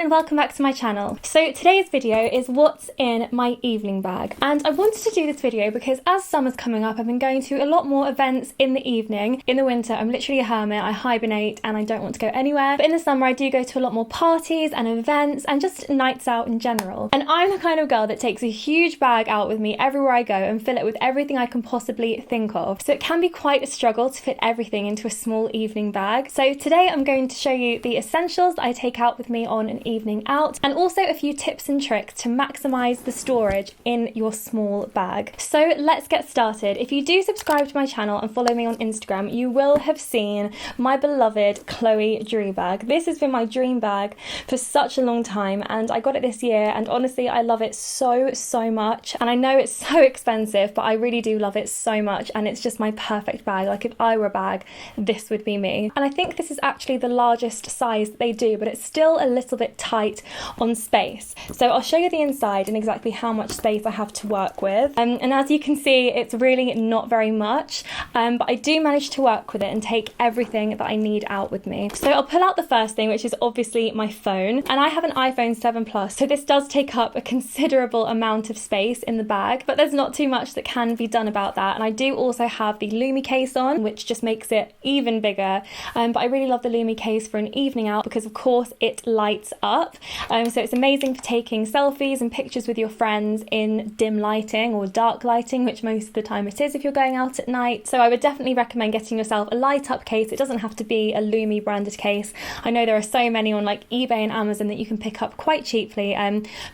everyone and welcome back to my channel. So today's video is what's in my evening bag, and I wanted to do this video because as summer's coming up I've been going to a lot more events in the evening. In the winter I'm literally a hermit, I hibernate and I don't want to go anywhere, but in the summer I do go to a lot more parties and events and just nights out in general. And I'm the kind of girl that takes a huge bag out with me everywhere I go and fill it with everything I can possibly think of. So it can be quite a struggle to fit everything into a small evening bag. So today I'm going to show you the essentials that I take out with me on an evening out, and also a few tips and tricks to maximize the storage in your small bag. So let's get started. If you do subscribe to my channel and follow me on Instagram, you will have seen my beloved Chloe Drew bag. This has been my dream bag for such a long time, and I got it this year, and honestly I love it so much. And I know it's so expensive, but I really do love it so much, and it's just my perfect bag. Like if I were a bag, this would be me. And I think this is actually the largest size that they do, but it's still a little bit tight on space. So I'll show you the inside and exactly how much space I have to work with. And as you can see, it's really not very much, but I do manage to work with it and take everything that I need out with me. So I'll pull out the first thing, which is obviously my phone. And I have an iPhone 7 Plus, so this does take up a considerable amount of space in the bag, but there's not too much that can be done about that. And I do also have the Lumi case on, which just makes it even bigger. But I really love the Lumi case for an evening out because of course it lights up. So it's amazing for taking selfies and pictures with your friends in dim lighting or dark lighting, which most of the time it is if you're going out at night. So I would definitely recommend getting yourself a light up case. It doesn't have to be a Lumi branded case. I know there are so many on like eBay and Amazon that you can pick up quite cheaply,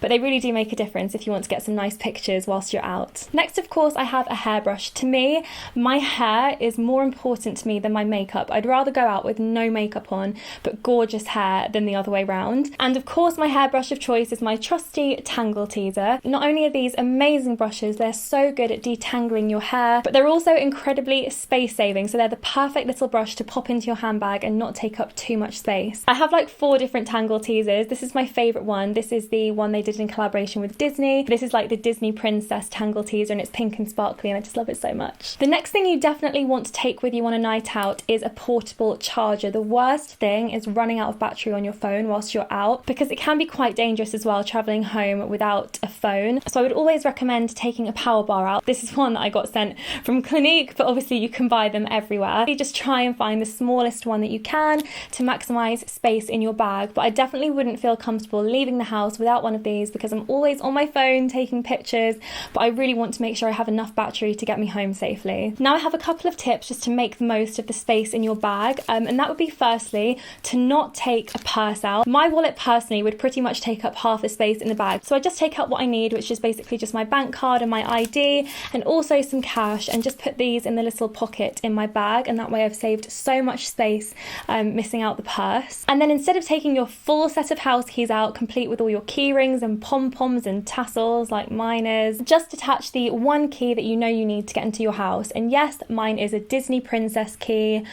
but they really do make a difference if you want to get some nice pictures whilst you're out. Next, of course, I have a hairbrush. To me, my hair is more important to me than my makeup. I'd rather go out with no makeup on but gorgeous hair than the other way round. And of course my hairbrush of choice is my trusty Tangle Teezer. Not only are these amazing brushes, they're so good at detangling your hair, but they're also incredibly space saving, so they're the perfect little brush to pop into your handbag and not take up too much space. I have like 4 different Tangle Teezers. This is my favourite one. This is the one they did in collaboration with Disney. This is like the Disney Princess Tangle Teezer, and it's pink and sparkly and I just love it so much. The next thing you definitely want to take with you on a night out is a portable charger. The worst thing is running out of battery on your phone whilst you're out, because it can be quite dangerous as well travelling home without a phone. So I would always recommend taking a power bar out. This is one that I got sent from Clinique, but obviously you can buy them everywhere. You just try and find the smallest one that you can to maximise space in your bag, but I definitely wouldn't feel comfortable leaving the house without one of these because I'm always on my phone taking pictures, but I really want to make sure I have enough battery to get me home safely. Now I have a couple of tips just to make the most of the space in your bag, and that would be firstly to not take a purse out. My wallet personally would pretty much take up half the space in the bag, so I just take out what I need, which is basically just my bank card and my ID and also some cash, and just put these in the little pocket in my bag, and that way I've saved so much space missing out the purse. And then instead of taking your full set of house keys out complete with all your key rings and pom-poms and tassels like mine is, just attach the one key that you know you need to get into your house. And yes, mine is a Disney princess key.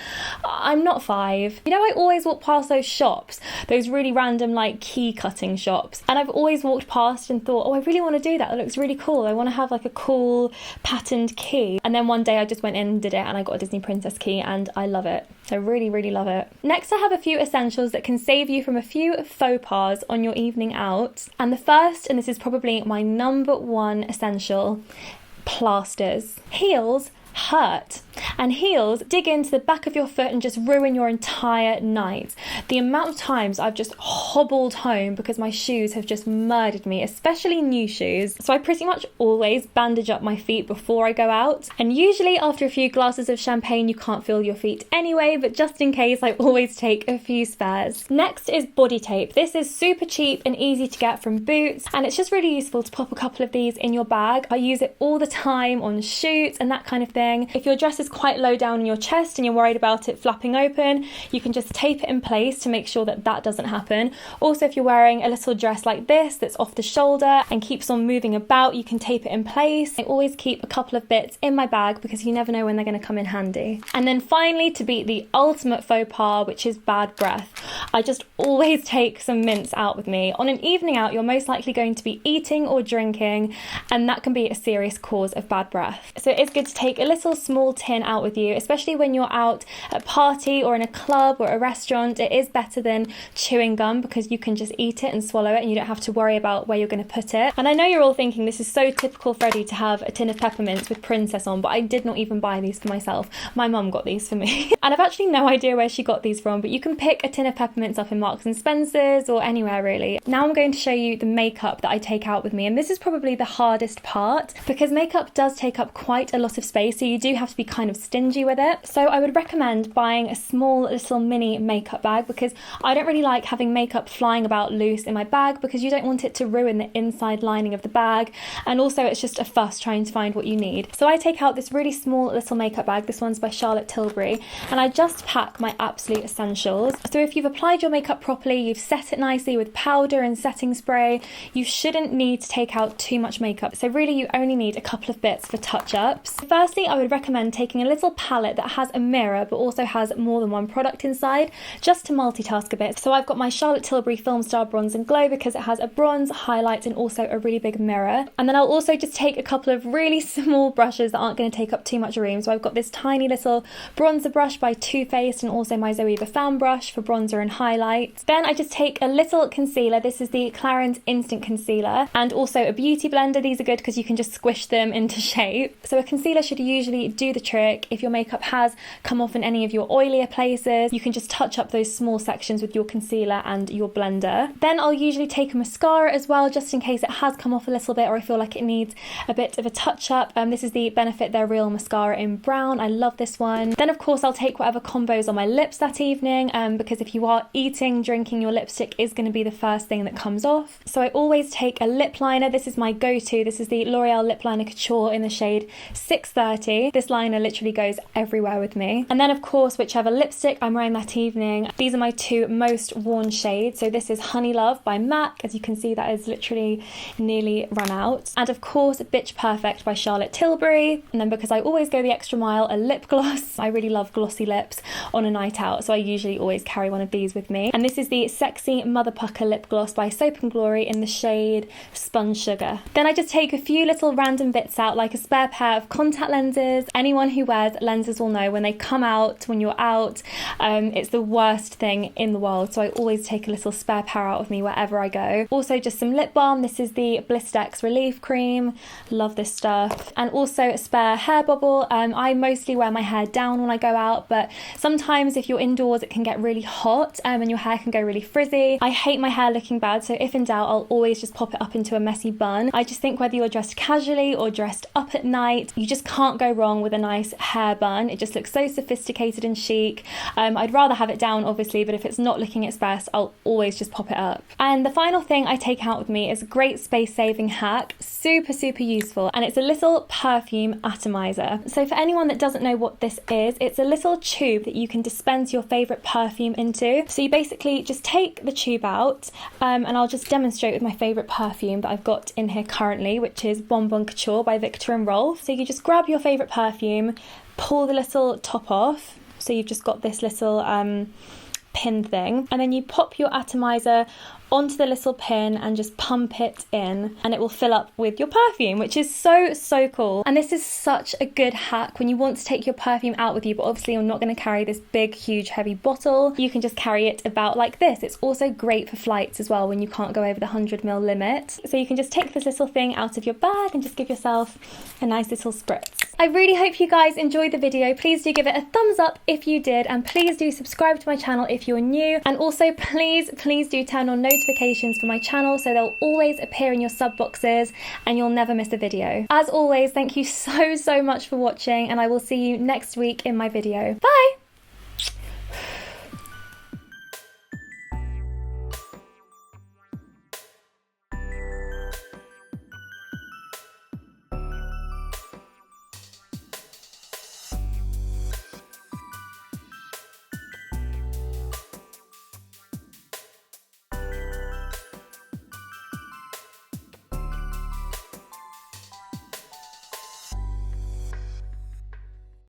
I'm not 5. You know, I always walk past those shops, those really random like key cutting shops, and I've always walked past and thought, oh, I really want to do that. It looks really cool. I want to have like a cool patterned key. And then one day I just went in and did it, and I got a Disney princess key, and I love it. I really love it. Next, I have a few essentials that can save you from a few faux pas on your evening out. And the first, and this is probably my number 1 essential, plasters. Heels hurt, and heels dig into the back of your foot and just ruin your entire night. The amount of times I've just hobbled home because my shoes have just murdered me, especially new shoes. So I pretty much always bandage up my feet before I go out, and usually after a few glasses of champagne you can't feel your feet anyway, but just in case I always take a few spares. Next is body tape. This is super cheap and easy to get from Boots, and it's just really useful to pop a couple of these in your bag. I use it all the time on shoots and that kind of thing. If your dress is quite low down in your chest and you're worried about it flapping open, you can just tape it in place to make sure that that doesn't happen. Also, if you're wearing a little dress like this that's off the shoulder and keeps on moving about, you can tape it in place. I always keep a couple of bits in my bag because you never know when they're going to come in handy. And then finally, to beat the ultimate faux pas, which is bad breath, I just always take some mints out with me. On an evening out, you're most likely going to be eating or drinking, and that can be a serious cause of bad breath. So it's good to take a little small tin out with you, especially when you're out at a party or in a club or a restaurant. It is better than chewing gum because you can just eat it and swallow it and you don't have to worry about where you're going to put it. And I know you're all thinking this is so typical Freddy to have a tin of peppermints with princess on, but I did not even buy these for myself. My mum got these for me. And I've actually no idea where she got these from, but you can pick a tin of peppermints up in Marks and Spencer's or anywhere really. Now I'm going to show you the makeup that I take out with me, and this is probably the hardest part because makeup does take up quite a lot of space, so you do have to be kind of stingy with it. So I would recommend buying a small little mini makeup bag because I don't really like having makeup flying about loose in my bag because you don't want it to ruin the inside lining of the bag, and also it's just a fuss trying to find what you need. So I take out this really small little makeup bag. This one's by Charlotte Tilbury, and I just pack my absolute essentials. So if you've applied your makeup properly, you've set it nicely with powder and setting spray, you shouldn't need to take out too much makeup. So really you only need a couple of bits for touch-ups. Firstly, I would recommend taking a little palette that has a mirror but also has more than one product inside, just to multitask a bit. So I've got my Charlotte Tilbury Film Star Bronze and Glow because it has a bronze, highlight and also a really big mirror. And then I'll also just take a couple of really small brushes that aren't going to take up too much room. So I've got this tiny little bronzer brush by Too Faced and also my Zoeva fan brush for bronzer and highlight. Then I just take a little concealer. This is the Clarins Instant Concealer, and also a beauty blender. These are good because you can just squish them into shape. So a concealer should usually do the trick. If your makeup has come off in any of your oilier places, you can just touch up those small sections with your concealer and your blender. Then I'll usually take a mascara as well, just in case it has come off a little bit or I feel like it needs a bit of a touch up. This is the Benefit They're Real mascara in brown. I love this one. Then of course I'll take whatever combos on my lips that evening, because if you are eating, drinking, your lipstick is going to be the first thing that comes off. So I always take a lip liner. This is my go-to. This is the L'Oreal Lip Liner Couture in the shade 630. This liner literally goes everywhere with me. And then of course whichever lipstick I'm wearing that evening. These are my two most worn shades. So this is Honey Love by MAC. As you can see, that is literally nearly run out. And of course Bitch Perfect by Charlotte Tilbury. And then because I always go the extra mile, a lip gloss. I really love glossy lips on a night out, so I usually always carry one of these with me. And this is the Sexy Mother Pucker Lip Gloss by Soap & Glory in the shade Sponge Sugar. Then I just take a few little random bits out, like a spare pair of contact lenses. Anyone who wears lenses will know when they come out, when you're out, it's the worst thing in the world. So I always take a little spare pair out with me wherever I go. Also just some lip balm. This is the Blistex Relief Cream. Love this stuff. And also a spare hair bobble. I mostly wear my hair down when I go out, but sometimes if you're indoors it can get really hot and your hair can go really frizzy. I hate my hair looking bad, so if in doubt I'll always just pop it up into a messy bun. I just think whether you're dressed casually or dressed up at night, you just can't go wrong with a nice hair bun. It just looks so sophisticated and chic. I'd rather have it down obviously, but if it's not looking its best, I'll always just pop it up. And the final thing I take out with me is a great space saving hack, super useful, and it's a little perfume atomizer. So for anyone that doesn't know what this is, it's a little tube that you can dispense your favourite perfume into. So you basically just take the tube out, and I'll just demonstrate with my favourite perfume that I've got in here currently, which is Bonbon Couture by Viktor and Rolf. So you just grab your favourite perfume, pull the little top off, so you've just got this little pin thing, and then you pop your atomizer onto the little pin and just pump it in, and it will fill up with your perfume, which is so cool. And this is such a good hack when you want to take your perfume out with you, but obviously you're not going to carry this big huge heavy bottle. You can just carry it about like this. It's also great for flights as well when you can't go over the 100ml limit. So you can just take this little thing out of your bag and just give yourself a nice little spritz. I really hope you guys enjoyed the video. Please do give it a thumbs up if you did, and please do subscribe to my channel if you're new, and also please do turn on notifications for my channel so they'll always appear in your sub boxes and you'll never miss a video. As always, thank you so much for watching, and I will see you next week in my video. Bye!